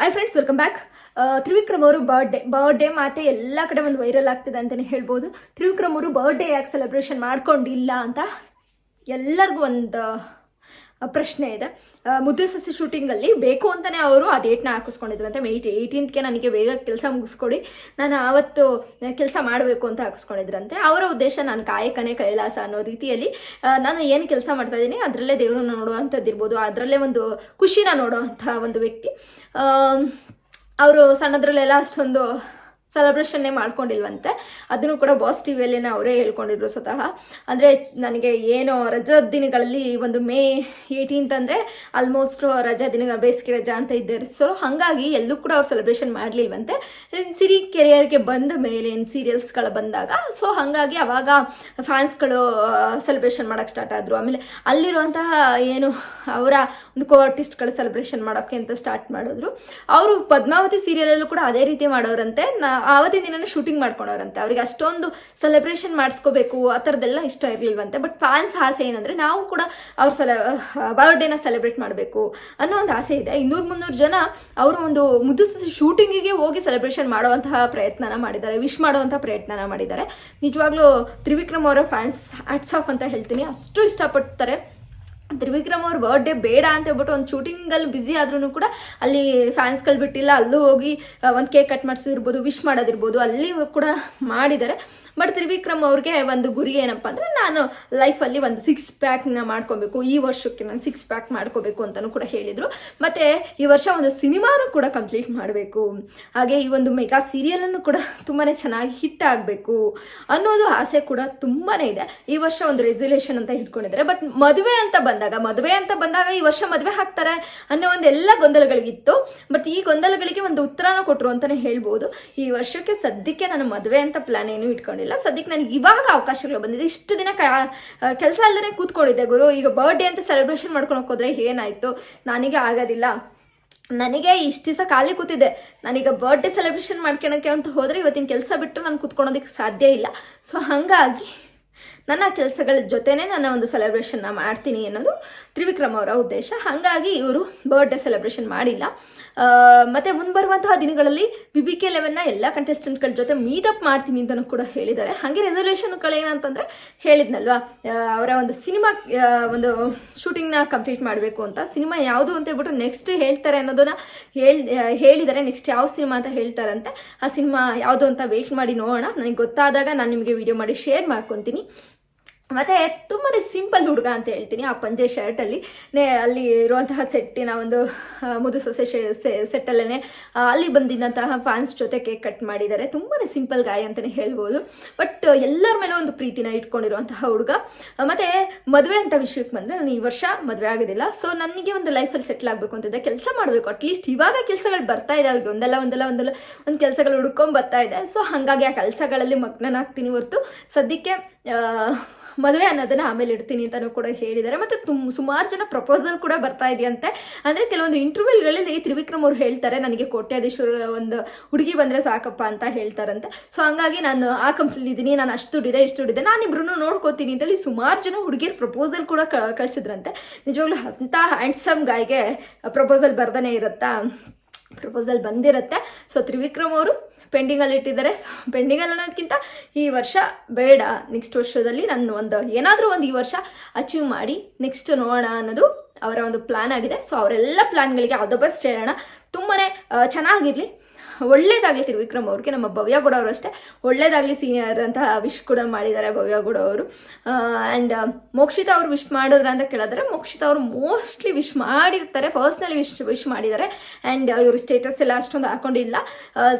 Hi friends, welcome back. Trivikram ಅವರು birthday ಮಾತೆ ಎಲ್ಲ ಕಡೆ ಒಂದು ವೈರಲ್ ಆಗ್ತಿದೆ ಅಂತಲೇ ಹೇಳ್ಬೋದು. ತ್ರಿವಿಕ್ರಮ್ ಅವರು ಬರ್ಡೇ ಯಾಕೆ ಸೆಲೆಬ್ರೇಷನ್ ಮಾಡ್ಕೊಂಡಿಲ್ಲ ಅಂತ ಎಲ್ಲರಿಗೂ ಒಂದು ಪ್ರಶ್ನೆ ಇದೆ. ಮುದ್ದು ಸಸಿ ಶೂಟಿಂಗಲ್ಲಿ ಬೇಕು ಅಂತಲೇ ಅವರು ಆ ಡೇಟ್ನ ಹಾಕಿಸ್ಕೊಂಡಿದ್ರಂತೆ. ಮೇ 18ಗೆ ನನಗೆ ಬೇಗ ಕೆಲಸ ಮುಗಿಸ್ಕೊಡಿ, ನಾನು ಆವತ್ತು ಕೆಲಸ ಮಾಡಬೇಕು ಅಂತ ಹಾಕಿಸ್ಕೊಂಡಿದ್ರಂತೆ. ಅವರ ಉದ್ದೇಶ ನಾನು ಕಾಯಕನೇ ಕೈಲಾಸ ಅನ್ನೋ ರೀತಿಯಲ್ಲಿ ನಾನು ಏನು ಕೆಲಸ ಮಾಡ್ತಾ ಇದ್ದೀನಿ ಅದರಲ್ಲೇ ದೇವರನ್ನ ನೋಡುವಂಥದ್ದಿರ್ಬೋದು, ಅದರಲ್ಲೇ ಒಂದು ಖುಷಿನ ನೋಡುವಂಥ ಒಂದು ವ್ಯಕ್ತಿ. ಅವರು ಸಣ್ಣದ್ರಲ್ಲೆಲ್ಲ ಅಷ್ಟೊಂದು ಸೆಲೆಬ್ರೇಷನ್ನೇ ಮಾಡ್ಕೊಂಡಿಲ್ವಂತೆ. ಅದನ್ನು ಕೂಡ ಬಾಸ್ ಟಿವಿಯಲ್ಲೇನೆ ಅವರೇ ಹೇಳ್ಕೊಂಡಿದ್ರು ಸ್ವತಃ. ಅಂದರೆ ನನಗೆ ಏನೋ ರಜಾ ದಿನಗಳಲ್ಲಿ ಒಂದು ಮೇ 18 ಅಂದರೆ ಆಲ್ಮೋಸ್ಟ್ ರಜಾ ದಿನಗಳ ಬೇಸಿಗೆ ರಜಾ ಅಂತ ಇದ್ದಾರೆ. ಸೊ ಹಾಗಾಗಿ ಎಲ್ಲೂ ಕೂಡ ಅವ್ರು ಸೆಲೆಬ್ರೇಷನ್ ಮಾಡಲಿಲ್ವಂತೆ. ಸಿರಿ ಕೆರಿಯರ್ಗೆ ಬಂದ ಮೇಲೆ ಸೀರಿಯಲ್ಸ್ಗಳು ಬಂದಾಗ ಸೊ ಹಾಗಾಗಿ ಅವಾಗ ಫ್ಯಾನ್ಸ್ಗಳು ಸೆಲೆಬ್ರೇಷನ್ ಮಾಡೋಕ್ಕೆ ಸ್ಟಾರ್ಟ್ ಆದರು. ಆಮೇಲೆ ಅಲ್ಲಿರುವಂತಹ ಏನು ಅವರ ಒಂದು ಕೋ ಆರ್ಟಿಸ್ಟ್ಗಳು ಸೆಲೆಬ್ರೇಷನ್ ಮಾಡೋಕ್ಕೆ ಅಂತ ಸ್ಟಾರ್ಟ್ ಮಾಡಿದ್ರು. ಅವರು ಪದ್ಮಾವತಿ ಸೀರಿಯಲಲ್ಲೂ ಕೂಡ ಅದೇ ರೀತಿ ಮಾಡೋರಂತೆ. ಆವತ್ತಿನ ದಿನನೇ ಶೂಟಿಂಗ್ ಮಾಡ್ಕೊಂಡವ್ರಂತೆ. ಅವ್ರಿಗೆ ಅಷ್ಟೊಂದು ಸೆಲೆಬ್ರೇಷನ್ ಮಾಡಿಸ್ಕೋಬೇಕು ಆ ಥರದ್ದೆಲ್ಲ ಇಷ್ಟ ಇರಲಿಲ್ವಂತೆ. ಬಟ್ ಫ್ಯಾನ್ಸ್ ಆಸೆ ಏನಂದರೆ ನಾವು ಕೂಡ ಅವ್ರ ಬರ್ಡೇನ ಸೆಲೆಬ್ರೇಟ್ ಮಾಡಬೇಕು ಅನ್ನೋ ಒಂದು ಆಸೆ ಇದೆ. 200-300 ಜನ ಅವರು ಒಂದು ಮುದ್ದು ಶೂಟಿಂಗಿಗೆ ಹೋಗಿ ಸೆಲೆಬ್ರೇಷನ್ ಮಾಡುವಂತಹ ಪ್ರಯತ್ನನ ಮಾಡಿದ್ದಾರೆ, ವಿಶ್ ಮಾಡುವಂಥ ಪ್ರಯತ್ನನ ಮಾಡಿದ್ದಾರೆ. ನಿಜವಾಗ್ಲೂ ತ್ರಿವಿಕ್ರಮ್ ಅವರ ಫ್ಯಾನ್ಸ್ ಹ್ಯಾಟ್ಸ್ ಆಫ್ ಅಂತ ಹೇಳ್ತೀನಿ. ಅಷ್ಟು ಇಷ್ಟಪಡ್ತಾರೆ. ತ್ರಿವಿಕ್ರಮ್ ಅವ್ರ ಬರ್ಡೇ ಬೇಡ ಅಂತ ಹೇಳ್ಬಿಟ್ಟು ಒಂದು ಶೂಟಿಂಗಲ್ಲಿ ಬ್ಯುಸಿ ಆದ್ರೂ ಕೂಡ ಅಲ್ಲಿ ಫ್ಯಾನ್ಸ್ಗಳು ಬಿಟ್ಟಿಲ್ಲ, ಅಲ್ಲೂ ಹೋಗಿ ಒಂದು ಕೇಕ್ ಕಟ್ ಮಾಡಿಸಿರ್ಬೋದು, ವಿಶ್ ಮಾಡೋದಿರ್ಬೋದು, ಅಲ್ಲಿ ಕೂಡ ಮಾಡಿದ್ದಾರೆ. ಬಟ್ ತ್ರಿವಿಕ್ರಮ್ ಅವ್ರಿಗೆ ಒಂದು ಗುರಿ ಏನಪ್ಪ ಅಂದರೆ ನಾನು ಲೈಫಲ್ಲಿ ಒಂದು 6 ಪ್ಯಾಕ್ನ ಮಾಡ್ಕೋಬೇಕು, ಈ ವರ್ಷಕ್ಕೆ ನಾನು 6 ಪ್ಯಾಕ್ ಮಾಡ್ಕೋಬೇಕು ಅಂತಲೂ ಕೂಡ ಹೇಳಿದರು. ಮತ್ತು ಈ ವರ್ಷ ಒಂದು ಸಿನಿಮಾನೂ ಕೂಡ ಕಂಪ್ಲೀಟ್ ಮಾಡಬೇಕು, ಹಾಗೆ ಈ ಒಂದು ಮೆಗಾ ಸೀರಿಯಲನ್ನು ಕೂಡ ತುಂಬಾ ಚೆನ್ನಾಗಿ ಹಿಟ್ ಆಗಬೇಕು ಅನ್ನೋದು ಆಸೆ ಕೂಡ ತುಂಬಾ ಇದೆ. ಈ ವರ್ಷ ಒಂದು ರೆಸಲ್ಯೂಷನ್ ಅಂತ ಇಟ್ಕೊಂಡಿದ್ದಾರೆ. ಬಟ್ ಮದುವೆ ಅಂತ ಬಂದಾಗ ಈ ವರ್ಷ ಮದುವೆ ಹಾಕ್ತಾರೆ ಅನ್ನೋ ಒಂದು ಎಲ್ಲ ಗೊಂದಲಗಳಿಗಿತ್ತು. ಬಟ್ ಈ ಗೊಂದಲಗಳಿಗೆ ಒಂದು ಉತ್ತರನ ಕೊಟ್ಟರು ಅಂತಲೇ ಹೇಳ್ಬೋದು. ಈ ವರ್ಷಕ್ಕೆ ಸದ್ಯಕ್ಕೆ ನಾನು ಮದುವೆ ಅಂತ ಪ್ಲಾನ್ ಏನೂ ಇಟ್ಕೊಂಡಿಲ್ಲ. ಸದ್ಯಕ್ಕೆ ನನಗೆ ಇವಾಗ ಅವಕಾಶಗಳು ಬಂದಿದೆ. ಇಷ್ಟು ದಿನ ಕೆಲಸ ಅಲ್ಲದೇ ಕೂತ್ಕೊಂಡಿದ್ದೆ ಗುರು, ಈಗ ಬರ್ಡೇ ಅಂತ ಸೆಲೆಬ್ರೇಷನ್ ಮಾಡ್ಕೊಳಕ್ಕೆ ಹೋದ್ರೆ ಏನಾಯಿತು, ನನಗೆ ಆಗೋದಿಲ್ಲ. ನನಗೆ ಇಷ್ಟು ದಿವಸ ಖಾಲಿ ಕೂತಿದ್ದೆ, ನಾನೀಗ ಬರ್ಡೇ ಸೆಲೆಬ್ರೇಷನ್ ಮಾಡ್ಕೊಳಕ್ಕೆ ಅಂತ ಹೋದರೆ ಇವತ್ತಿನ ಕೆಲಸ ಬಿಟ್ಟು ನಾನು ಕೂತ್ಕೊಳೋದಕ್ಕೆ ಸಾಧ್ಯ ಇಲ್ಲ. ಸೊ ಹಾಗಾಗಿ ನನ್ನ ಕೆಲಸಗಳ ಜೊತೆನೇ ನನ್ನ ಒಂದು ಸೆಲೆಬ್ರೇಷನ್ನ ಮಾಡ್ತೀನಿ ಅನ್ನೋದು ತ್ರಿವಿಕ್ರಮ್ ಅವರ ಉದ್ದೇಶ. ಹಾಗಾಗಿ ಇವರು ಬರ್ಡೇ ಸೆಲೆಬ್ರೇಷನ್ ಮಾಡಿಲ್ಲ. ಮತ್ತು ಮುಂಬರುವಂತಹ ದಿನಗಳಲ್ಲಿ BBK 11ನ ಎಲ್ಲ ಕಂಟೆಸ್ಟೆಂಟ್ಗಳ ಜೊತೆ ಮೀಟಪ್ ಮಾಡ್ತೀನಿ ಅಂತಲೂ ಕೂಡ ಹೇಳಿದ್ದಾರೆ. ಹಾಗೆ ರೆಸಲ್ಯೂಷನ್ಗಳೇನಂತಂದರೆ ಹೇಳಿದ್ನಲ್ವಾ, ಅವರ ಒಂದು ಸಿನಿಮಾ ಒಂದು ಶೂಟಿಂಗ್ನ ಕಂಪ್ಲೀಟ್ ಮಾಡಬೇಕು ಅಂತ. ಸಿನಿಮಾ ಯಾವುದು ಅಂತ ಹೇಳ್ಬಿಟ್ಟು ನೆಕ್ಸ್ಟ್ ಹೇಳ್ತಾರೆ ಅನ್ನೋದನ್ನ ಹೇಳಿದ್ದಾರೆ. ನೆಕ್ಸ್ಟ್ ಯಾವ ಸಿನಿಮಾ ಅಂತ ಹೇಳ್ತಾರಂತೆ. ಆ ಸಿನಿಮಾ ಯಾವುದು ಅಂತ ವೇಟ್ ಮಾಡಿ ನೋಡೋಣ. ನನಗೆ ಗೊತ್ತಾದಾಗ ನಾನು ನಿಮಗೆ ವಿಡಿಯೋ ಮಾಡಿ ಶೇರ್ ಮಾಡ್ಕೊತೀನಿ. ಮತ್ತು ತುಂಬಾ ಸಿಂಪಲ್ ಹುಡುಗ ಅಂತ ಹೇಳ್ತೀನಿ. ಆ ಪಂಜೆ ಶರ್ಟಲ್ಲಿ ಅಲ್ಲಿ ಇರುವಂತಹ ಸೆಟ್ಟಿನ ಒಂದು ಮುದು ಸೊಸೆ ಸೆಟ್ಟಲ್ಲೇ ಅಲ್ಲಿ ಬಂದಿದ್ದಂತಹ ಫ್ಯಾನ್ಸ್ ಜೊತೆ ಕೇಕ್ ಕಟ್ ಮಾಡಿದ್ದಾರೆ. ತುಂಬಾ ಸಿಂಪಲ್ ಗಾಯ ಅಂತಲೇ ಹೇಳ್ಬೋದು. ಬಟ್ ಎಲ್ಲರ ಮೇಲೆ ಒಂದು ಪ್ರೀತಿನ ಇಟ್ಕೊಂಡಿರುವಂತಹ ಹುಡುಗ. ಮತ್ತು ಮದುವೆ ಅಂತ ವಿಷಯಕ್ಕೆ ಬಂದರೆ ನಾನು ಈ ವರ್ಷ ಮದುವೆ ಆಗೋದಿಲ್ಲ. ಸೊ ನನಗೆ ಒಂದು ಲೈಫಲ್ಲಿ ಸೆಟ್ಲ್ ಆಗಬೇಕು ಅಂತಿದ್ದೆ, ಕೆಲಸ ಮಾಡಬೇಕು. ಅಟ್ಲೀಸ್ಟ್ ಇವಾಗ ಕೆಲಸಗಳು ಬರ್ತಾ ಇದೆ, ಅವ್ರಿಗೆ ಒಂದು ಕೆಲಸಗಳು ಹುಡ್ಕೊಂಡು ಬರ್ತಾ ಇದೆ. ಸೊ ಹಾಗಾಗಿ ಆ ಕೆಲಸಗಳಲ್ಲಿ ಮಗ್ನನಾಗ್ತೀನಿ ಹೊರತು ಸದ್ಯಕ್ಕೆ ಮದುವೆ ಅನ್ನೋದನ್ನ ಆಮೇಲೆ ಇಡ್ತೀನಿ ಅಂತಲೂ ಕೂಡ ಹೇಳಿದ್ದಾರೆ. ಮತ್ತು ಸುಮಾರು ಜನ ಪ್ರಪೋಸಲ್ ಕೂಡ ಬರ್ತಾ ಇದೆಯಂತೆ. ಅಂದರೆ ಕೆಲವೊಂದು ಇಂಟರ್ವ್ಯೂಗಳಲ್ಲಿ ತ್ರಿವಿಕ್ರಮ್ ಅವರು ಹೇಳ್ತಾರೆ, ನನಗೆ ಕೋಟ್ಯಾಧೀಶ್ವರ ಒಂದು ಹುಡುಗಿ ಬಂದರೆ ಸಾಕಪ್ಪ ಅಂತ ಹೇಳ್ತಾರಂತೆ. ಸೊ ಹಂಗಾಗಿ ನಾನು ಆ ಕಂಪ್ನಿಲಿದ್ದೀನಿ, ನಾನು ಅಷ್ಟು ದುಡಿದೆ ಇಷ್ಟು ದುಡಿದೆ, ನಾನಿಬ್ರು ನೋಡ್ಕೋತೀನಿ ಅಂತೇಳಿ ಸುಮಾರು ಜನ ಹುಡುಗಿಯರು ಪ್ರಪೋಸಲ್ ಕೂಡ ಕಳಿಸಿದ್ರಂತೆ. ನಿಜವಾಗ್ಲೂ ಅಂಥ ಹ್ಯಾಂಡ್ಸಮ್ ಗಾಯ್ಗೆ ಪ್ರಪೋಸಲ್ ಬರ್ದೇ ಇರುತ್ತಾ? ಪ್ರಪೋಸಲ್ ಬಂದಿರುತ್ತೆ. ಸೊ ತ್ರಿವಿಕ್ರಮ್ ಅವರು ಪೆಂಡಿಂಗಲ್ಲಿ ಇಟ್ಟಿದ್ದಾರೆ. ಪೆಂಡಿಂಗಲ್ಲಿ ಅನ್ನೋದಕ್ಕಿಂತ ಈ ವರ್ಷ ಬೇಡ, ನೆಕ್ಸ್ಟ್ ವರ್ಷದಲ್ಲಿ ನಾನು ಏನಾದರೂ ಒಂದು ಈ ವರ್ಷ ಅಚೀವ್ ಮಾಡಿ ನೆಕ್ಸ್ಟ್ ನೋಡೋಣ ಅನ್ನೋದು ಅವರ ಒಂದು ಪ್ಲ್ಯಾನ್ ಆಗಿದೆ. ಸೊ ಅವರೆಲ್ಲ ಪ್ಲ್ಯಾನ್ಗಳಿಗೆ ಆಲ್ ದ ಬೆಸ್ಟ್ ಹೇಳೋಣ. ತುಂಬಾ ಚೆನ್ನಾಗಿರಲಿ, ಒಳ್ಳೇದಾಗಲಿ ತ್ರಿವಿಕ್ರಮ್ ಅವ್ರಿಗೆ. ನಮ್ಮ ಭವ್ಯ ಗೌಡ ಅವರು ಅಷ್ಟೇ ಒಳ್ಳೇದಾಗಲಿ ಸೀನಿಯರ್ ಅಂತ ವಿಶ್ ಕೂಡ ಮಾಡಿದ್ದಾರೆ ಭವ್ಯ ಗೌಡ ಅವರು. ಆ್ಯಂಡ್ ಮೋಕ್ಷಿತಾ ಅವರು ವಿಶ್ ಮಾಡಿದ್ರ ಅಂತ ಕೇಳಿದ್ರೆ ಮೋಕ್ಷಿತಾ ಅವರು ಮೋಸ್ಟ್ಲಿ ವಿಶ್ ಮಾಡಿರ್ತಾರೆ, ಪರ್ಸ್ನಲಿ ವಿಶ್ ಮಾಡಿದ್ದಾರೆ. ಆ್ಯಂಡ್ ಇವರು ಸ್ಟೇಟಸ್ ಎಲ್ಲ ಅಷ್ಟೊಂದು ಹಾಕೊಂಡಿಲ್ಲ,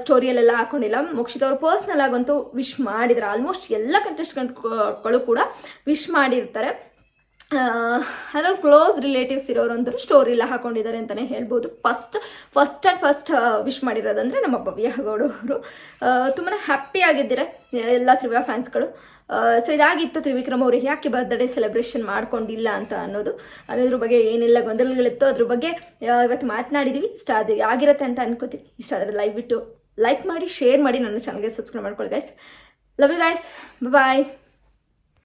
ಸ್ಟೋರಿಯಲ್ಲೆಲ್ಲ ಹಾಕೊಂಡಿಲ್ಲ. ಮೋಕ್ಷಿತಾ ಅವರು ಪರ್ಸ್ನಲ್ ಆಗಂತೂ ವಿಶ್ ಮಾಡಿದ್ದಾರೆ. ಆಲ್ಮೋಸ್ಟ್ ಎಲ್ಲ ಕಂಟೆಸ್ಟೆಂಟ್ಗಳು ಕೂಡ ವಿಶ್ ಮಾಡಿರ್ತಾರೆ. ಅದರಲ್ಲಿ ಕ್ಲೋಸ್ ರಿಲೇಟಿವ್ಸ್ ಇರೋರಂತರೂ ಸ್ಟೋರಿ ಎಲ್ಲ ಹಾಕೊಂಡಿದ್ದಾರೆ ಅಂತಲೇ ಹೇಳ್ಬೋದು. ಫಸ್ಟ್ ವಿಶ್ ಮಾಡಿರೋದಂದರೆ ನಮ್ಮ ಭವ್ಯ ಗೌಡ ಅವರು. ತುಂಬಾ ಹ್ಯಾಪಿ ಆಗಿದ್ದಾರೆ ಎಲ್ಲ ತ್ರಿವ್ಯ ಫ್ಯಾನ್ಸ್ಗಳು. ಸೊ ಇದಾಗಿತ್ತು ತ್ರಿವಿಕ್ರಮ್ ಅವರು ಯಾಕೆ ಬರ್ತ್ಡೇ ಸೆಲೆಬ್ರೇಷನ್ ಮಾಡ್ಕೊಂಡಿಲ್ಲ ಅಂತ ಅನ್ನೋದ್ರ ಬಗ್ಗೆ ಏನೆಲ್ಲ ಗೊಂದಲಗಳಿತ್ತು ಅದ್ರ ಬಗ್ಗೆ ಇವತ್ತು ಮಾತನಾಡಿದ್ದೀವಿ. ಇಷ್ಟ ಅದು ಆಗಿರುತ್ತೆ ಅಂತ ಅನ್ಕೋತೀನಿ. ಇಷ್ಟ ಆದರೆ ಲೈಕ್ ಮಾಡಿ, ಶೇರ್ ಮಾಡಿ, ನನ್ನ ಚಾನಲ್ಗೆ ಸಬ್ಸ್ಕ್ರೈಬ್ ಮಾಡ್ಕೊಳ್ಳಿ guys. Love you guys, bye.